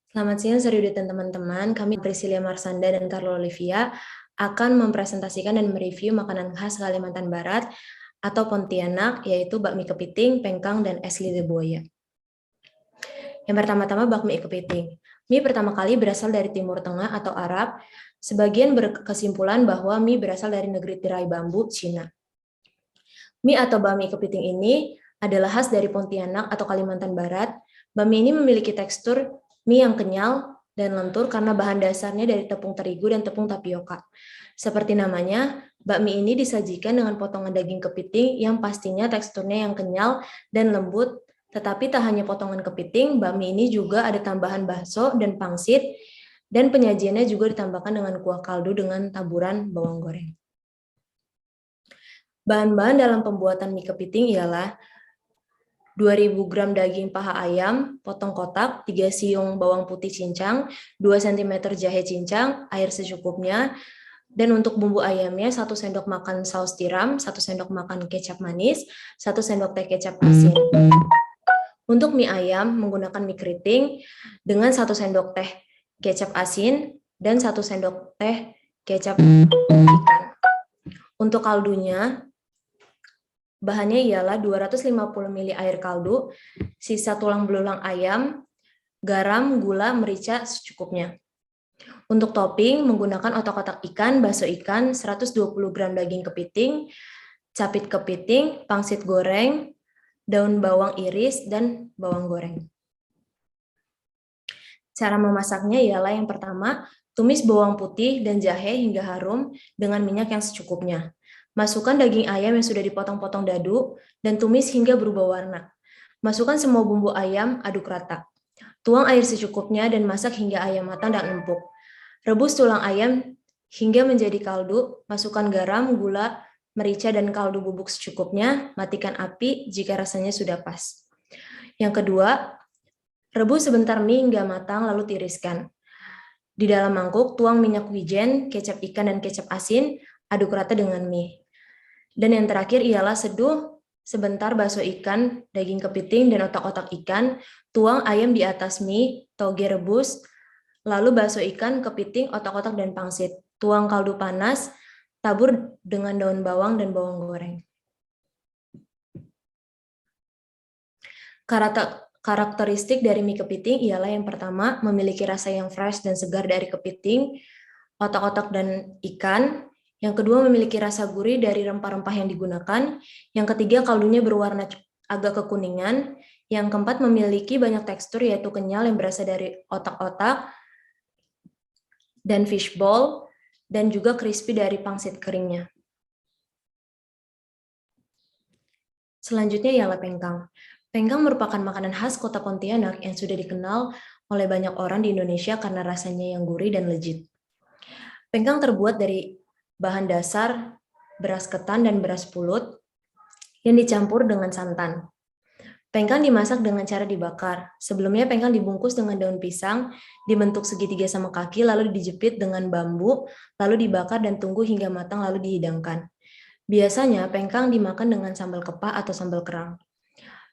Selamat siang, Sarudi dan teman-teman. Kami Priscilia Marsanda dan Carlo Olivia akan mempresentasikan dan mereview makanan khas Kalimantan Barat atau Pontianak, yaitu bakmi kepiting, pengkang, dan es lidah buaya. Yang pertama-tama bakmi kepiting. Mie pertama kali berasal dari Timur Tengah atau Arab. Sebagian berkesimpulan bahwa mie berasal dari negeri tirai bambu, Cina. Mie atau bakmi kepiting ini adalah khas dari Pontianak atau Kalimantan Barat. Bakmi ini memiliki tekstur mie yang kenyal dan lentur karena bahan dasarnya dari tepung terigu dan tepung tapioka. Seperti namanya, bakmi ini disajikan dengan potongan daging kepiting yang pastinya teksturnya yang kenyal dan lembut. Tetapi tak hanya potongan kepiting, bakmi ini juga ada tambahan bakso dan pangsit, dan penyajiannya juga ditambahkan dengan kuah kaldu dengan taburan bawang goreng. Bahan-bahan dalam pembuatan mie kepiting ialah 2.000 gram daging paha ayam, potong kotak, 3 siung bawang putih cincang, 2 cm jahe cincang, air secukupnya, dan untuk bumbu ayamnya 1 sendok makan saus tiram, 1 sendok makan kecap manis, 1 sendok teh kecap asin. Untuk mie ayam menggunakan mie keriting dengan 1 sendok teh kecap asin dan 1 sendok teh kecap ikan. Untuk kaldunya, bahannya ialah 250 ml air kaldu, sisa tulang belulang ayam, garam, gula, merica secukupnya. Untuk topping, menggunakan otak-otak ikan, bakso ikan, 120 gram daging kepiting, capit kepiting, pangsit goreng, daun bawang iris, dan bawang goreng. Cara memasaknya ialah yang pertama, tumis bawang putih dan jahe hingga harum dengan minyak yang secukupnya. Masukkan daging ayam yang sudah dipotong-potong dadu dan tumis hingga berubah warna. Masukkan semua bumbu ayam, aduk rata. Tuang air secukupnya dan masak hingga ayam matang dan empuk. Rebus tulang ayam hingga menjadi kaldu, masukkan garam, gula, merica, dan kaldu bubuk secukupnya, matikan api jika rasanya sudah pas. Yang kedua, rebus sebentar mie hingga matang lalu tiriskan. Di dalam mangkuk, tuang minyak wijen, kecap ikan, dan kecap asin, aduk rata dengan mie. Dan yang terakhir ialah seduh sebentar bakso ikan, daging kepiting, dan otak-otak ikan, tuang ayam di atas mie, toge rebus, lalu bakso ikan, kepiting, otak-otak, dan pangsit. Tuang kaldu panas, tabur dengan daun bawang dan bawang goreng. Karakteristik dari mie kepiting ialah yang pertama, memiliki rasa yang fresh dan segar dari kepiting, otak-otak, dan ikan. Yang kedua, memiliki rasa gurih dari rempah-rempah yang digunakan. Yang ketiga, kaldunya berwarna agak kekuningan. Yang keempat, memiliki banyak tekstur, yaitu kenyal yang berasal dari otak-otak dan fishball, dan juga crispy dari pangsit keringnya. Selanjutnya ialah pengkang. Pengkang merupakan makanan khas kota Pontianak yang sudah dikenal oleh banyak orang di Indonesia karena rasanya yang gurih dan legit. Pengkang terbuat dari bahan dasar beras ketan dan beras pulut yang dicampur dengan santan. Pengkang dimasak dengan cara dibakar. Sebelumnya pengkang dibungkus dengan daun pisang, dibentuk segitiga sama kaki, lalu dijepit dengan bambu, lalu dibakar dan tunggu hingga matang lalu dihidangkan. Biasanya pengkang dimakan dengan sambal kepa atau sambal kerang.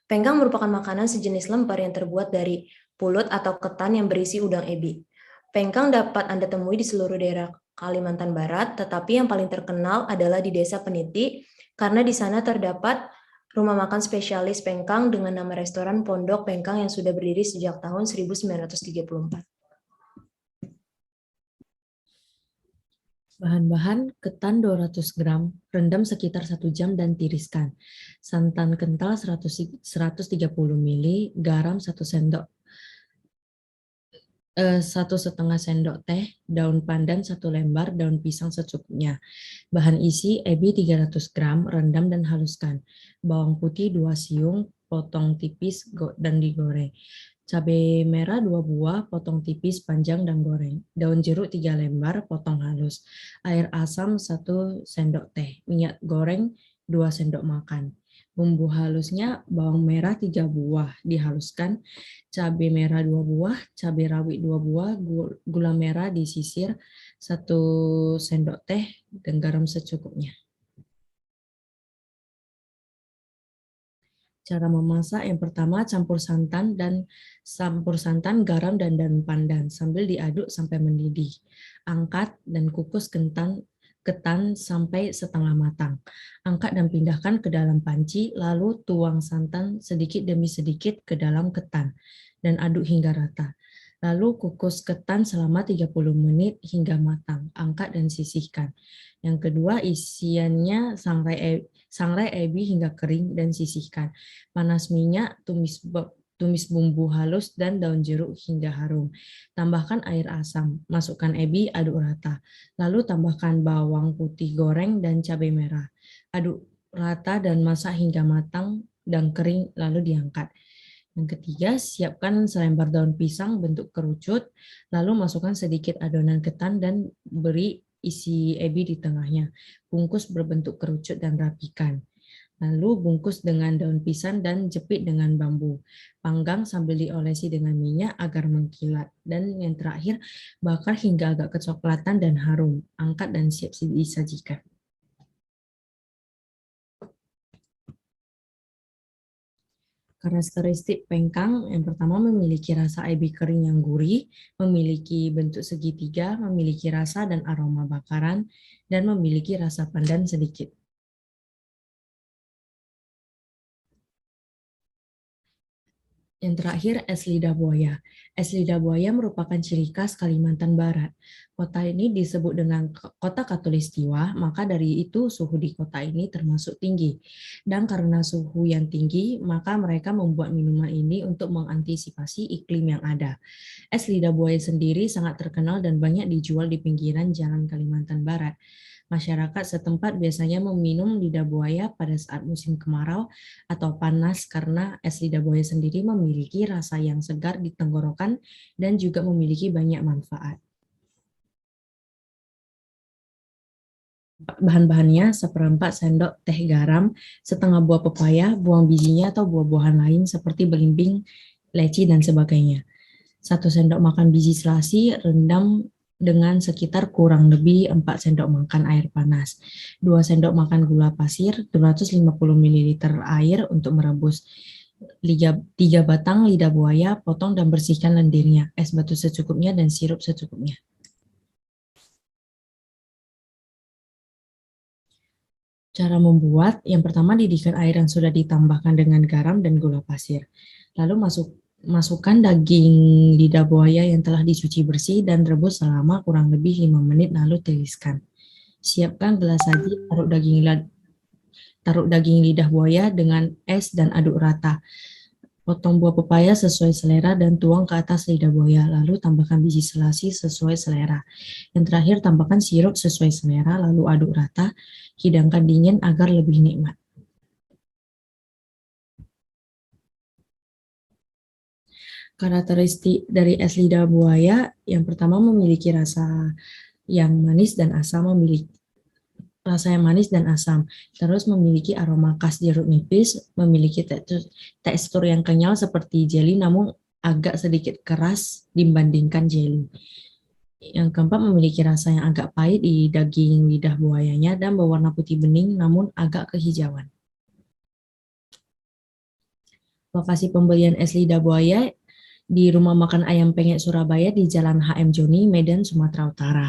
Pengkang merupakan makanan sejenis lemper yang terbuat dari pulut atau ketan yang berisi udang ebi. Pengkang dapat Anda temui di seluruh daerah Kalimantan Barat, tetapi yang paling terkenal adalah di Desa Peniti, karena di sana terdapat rumah makan spesialis pengkang dengan nama restoran Pondok Pengkang yang sudah berdiri sejak tahun 1934. Bahan-bahan: ketan 200 gram, rendam sekitar 1 jam dan tiriskan. Santan kental 130 ml, garam 1 sendok 1,5 sendok teh, daun pandan 1 lembar, daun pisang secukupnya. Bahan isi: ebi 300 gram, rendam dan haluskan. Bawang putih 2 siung, potong tipis dan digoreng. Cabai merah 2 buah, potong tipis, panjang dan goreng. Daun jeruk 3 lembar, potong halus. Air asam 1 sendok teh. Minyak goreng 2 sendok makan. Bumbu halusnya: bawang merah 3 buah dihaluskan, cabai merah 2 buah, cabai rawit 2 buah, gula merah disisir 1 sendok teh, dan garam secukupnya. Cara memasak yang pertama campur santan, garam dan daun pandan sambil diaduk sampai mendidih. Angkat dan kukus ketan sampai setengah matang. Angkat dan pindahkan ke dalam panci, lalu tuang santan sedikit demi sedikit ke dalam ketan dan aduk hingga rata. Lalu kukus ketan selama 30 menit hingga matang. Angkat dan sisihkan. Yang kedua, isiannya sangrai ebi hingga kering dan sisihkan. Panas minyak, tumis bumbu halus dan daun jeruk hingga harum. Tambahkan air asam, masukkan ebi, aduk rata. Lalu tambahkan bawang putih goreng dan cabai merah. Aduk rata dan masak hingga matang dan kering, lalu diangkat. Yang ketiga, siapkan selembar daun pisang bentuk kerucut, lalu masukkan sedikit adonan ketan dan beri isi ebi di tengahnya. Bungkus berbentuk kerucut dan rapikan. Lalu bungkus dengan daun pisang dan jepit dengan bambu. Panggang sambil diolesi dengan minyak agar mengkilat. Dan yang terakhir, bakar hingga agak kecoklatan dan harum. Angkat dan siap disajikan. Karakteristik pengkang yang pertama memiliki rasa ebi kering yang gurih, memiliki bentuk segitiga, memiliki rasa dan aroma bakaran, dan memiliki rasa pandan sedikit. Yang terakhir, es lidah buaya. Es lidah buaya merupakan ciri khas Kalimantan Barat. Kota ini disebut dengan kota Katulistiwa, maka dari itu suhu di kota ini termasuk tinggi. Dan karena suhu yang tinggi, maka mereka membuat minuman ini untuk mengantisipasi iklim yang ada. Es lidah buaya sendiri sangat terkenal dan banyak dijual di pinggiran jalan Kalimantan Barat. Masyarakat setempat biasanya meminum lidah buaya pada saat musim kemarau atau panas karena es lidah buaya sendiri memiliki rasa yang segar di tenggorokan dan juga memiliki banyak manfaat. Bahan-bahannya seperempat sendok teh garam, setengah buah pepaya, buang bijinya atau buah-buahan lain seperti belimbing, leci, dan sebagainya. 1 sendok makan biji selasi, rendam dengan sekitar kurang lebih 4 sendok makan air panas. 2 sendok makan gula pasir, 250 ml air untuk merebus. 3 batang lidah buaya, potong dan bersihkan lendirnya, es batu secukupnya, dan sirup secukupnya. Cara membuat, yang pertama didihkan air yang sudah ditambahkan dengan garam dan gula pasir. Lalu masukkan daging lidah buaya yang telah dicuci bersih dan rebus selama kurang lebih 5 menit lalu tiriskan. Siapkan gelas saji, taruh daging lidah buaya dengan es dan aduk rata. Potong buah pepaya sesuai selera dan tuang ke atas lidah buaya, lalu tambahkan biji selasi sesuai selera. Yang terakhir, tambahkan sirup sesuai selera, lalu aduk rata, hidangkan dingin agar lebih nikmat. Karakteristik dari es lidah buaya, yang pertama memiliki rasa yang manis dan asam, terus memiliki aroma khas jeruk nipis, memiliki tekstur yang kenyal seperti jeli namun agak sedikit keras dibandingkan jeli. Yang keempat, memiliki rasa yang agak pahit di daging lidah buayanya dan berwarna putih bening namun agak kehijauan. Lokasi pembelian es lidah buaya di Rumah Makan Ayam Penyet Surabaya di Jalan HM Joni, Medan, Sumatera Utara.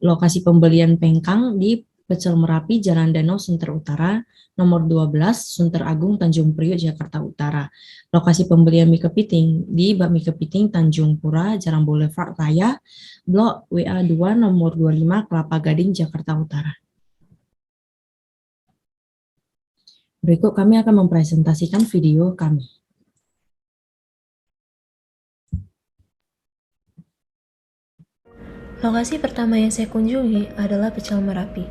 Lokasi pembelian pengkang di Pecel Merapi, Jalan Danau, Sunter Utara, nomor 12, Sunter Agung, Tanjung Priok, Jakarta Utara. Lokasi pembelian mie kepiting di Bakmi Kepiting, Tanjung Pura, Jalan Boulevard Raya, Blok WA 2, nomor 25, Kelapa Gading, Jakarta Utara. Berikut kami akan mempresentasikan video kami. Lokasi pertama yang saya kunjungi adalah Pecel Merapi,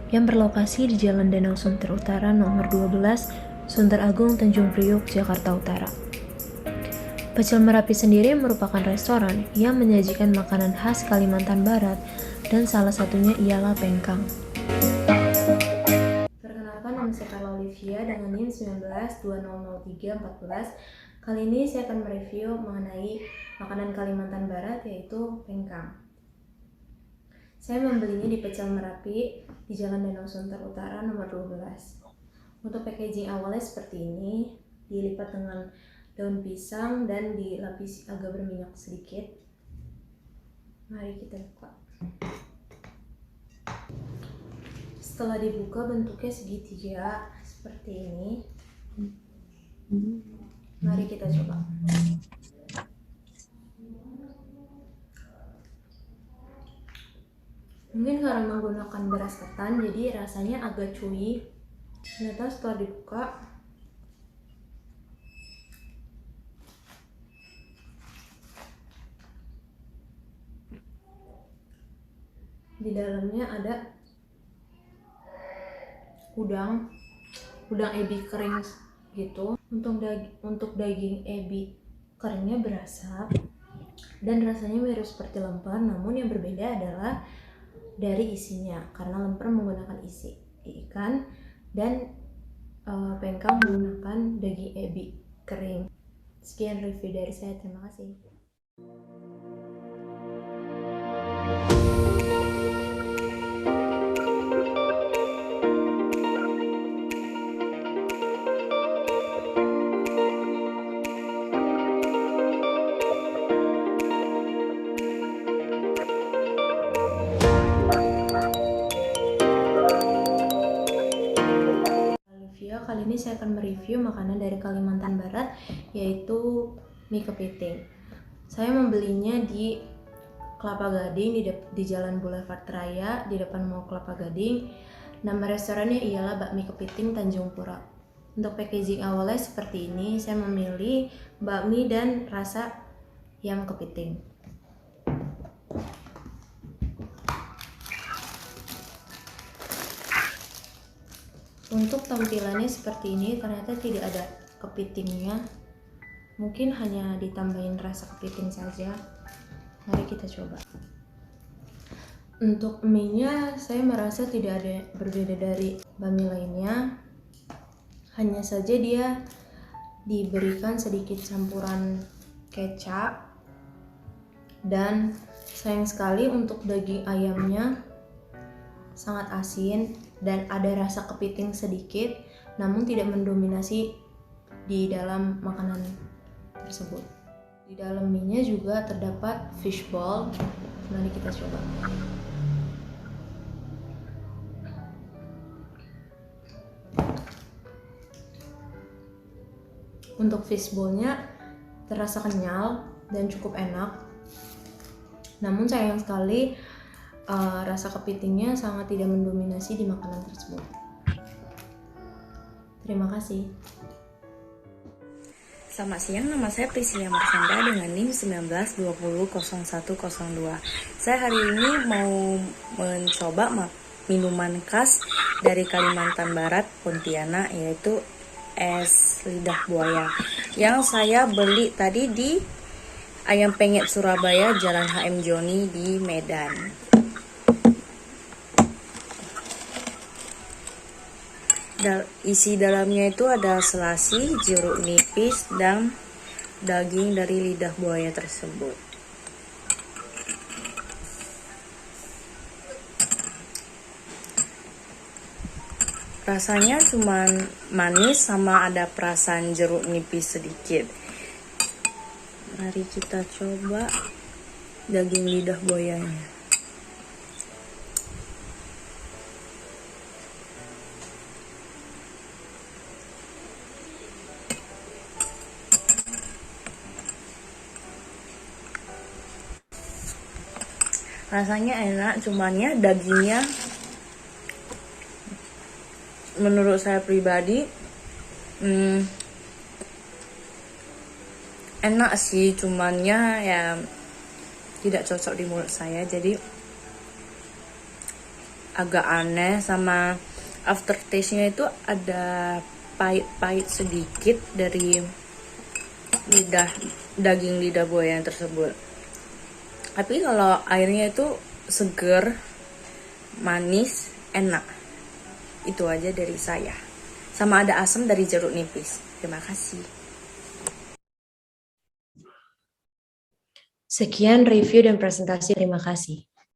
yang berlokasi di Jalan Danau Sunter Utara nomor 12, Sunter Agung, Tanjung Priok, Jakarta Utara. Pecel Merapi sendiri merupakan restoran yang menyajikan makanan khas Kalimantan Barat dan salah satunya ialah pengkang. Perkenalkan, nama saya Carla Olivia dengan NIM 19200314. Kali ini saya akan mereview mengenai makanan Kalimantan Barat yaitu pengkang. Saya membelinya di Pecel Merapi di Jalan Danau Sunter Utara nomor 12. Untuk packaging awalnya seperti ini, dilipat dengan daun pisang dan dilapisi agak berminyak sedikit. Mari kita buka. Setelah dibuka bentuknya segitiga seperti ini. Mari kita coba. Mungkin karena menggunakan beras ketan jadi rasanya agak chewy. Ternyata setelah dibuka di dalamnya ada udang ebi kering gitu. Untuk daging ebi keringnya berasap dan rasanya mirip seperti lemper, namun yang berbeda adalah dari isinya, karena lemper menggunakan isi ikan dan pengkang menggunakan daging ebi kering. Sekian review dari saya, terima kasih. Kali ini saya akan mereview makanan dari Kalimantan Barat, yaitu mie kepiting. Saya membelinya di Kelapa Gading, di Jalan Boulevard Raya, di depan Mall Kelapa Gading. Nama restorannya ialah Bakmi Kepiting Tanjung Pura. Untuk packaging awalnya seperti ini, saya memilih bakmi dan rasa yang kepiting. Untuk tampilannya seperti ini, ternyata tidak ada kepitingnya. Mungkin hanya ditambahin rasa kepiting saja. Mari kita coba. Untuk mie-nya, saya merasa tidak ada berbeda dari bakmi lainnya. Hanya saja dia diberikan sedikit campuran kecap. Dan sayang sekali untuk daging ayamnya sangat asin dan ada rasa kepiting sedikit, namun tidak mendominasi di dalam makanan tersebut. Di dalam mie-nya juga terdapat fishball. Mari kita coba. Untuk fishball-nya terasa kenyal dan cukup enak. Namun sayang sekali rasa kepitingnya sangat tidak mendominasi di makanan tersebut. Terima kasih. Selamat siang, nama saya Priscilia Marsanda dengan NIM 19200102. Saya hari ini mau mencoba minuman khas dari Kalimantan Barat, Pontianak, yaitu es lidah buaya yang saya beli tadi di Ayam Penyet Surabaya, Jalan HM Joni di Medan. Isi dalamnya itu ada selasi, jeruk nipis, dan daging dari lidah buaya tersebut. Rasanya cuma manis sama ada perasaan jeruk nipis sedikit. Mari kita coba daging lidah buayanya. Rasanya enak, cuman ya dagingnya menurut saya pribadi enak sih, cumannya ya tidak cocok di mulut saya, jadi agak aneh. Sama aftertaste-nya itu ada pahit-pahit sedikit dari daging lidah buaya yang tersebut. Tapi kalau airnya itu seger, manis, enak. Itu aja dari saya. Sama ada asam dari jeruk nipis. Terima kasih. Sekian review dan presentasi. Terima kasih.